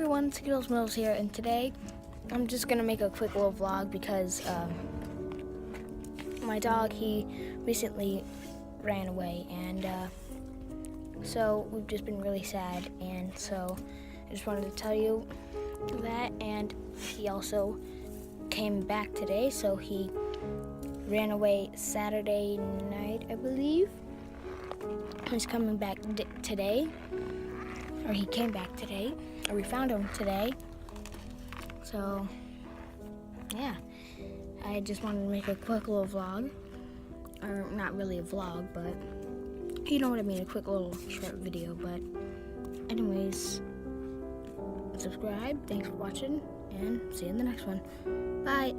everyone, Skittles Mills here, and today I'm just gonna make a quick little vlog because my dog, he recently ran away, and so we've just been really sad, and so I just wanted to tell you that. And he also came back today, so he ran away Saturday night, I believe. He's coming back today, or he came back today, or we found him today. So yeah, I just wanted to make a quick little vlog, or not really a vlog, but you know what I mean, a quick little short video. But anyways, subscribe, thanks for watching, and see you in the next one. Bye.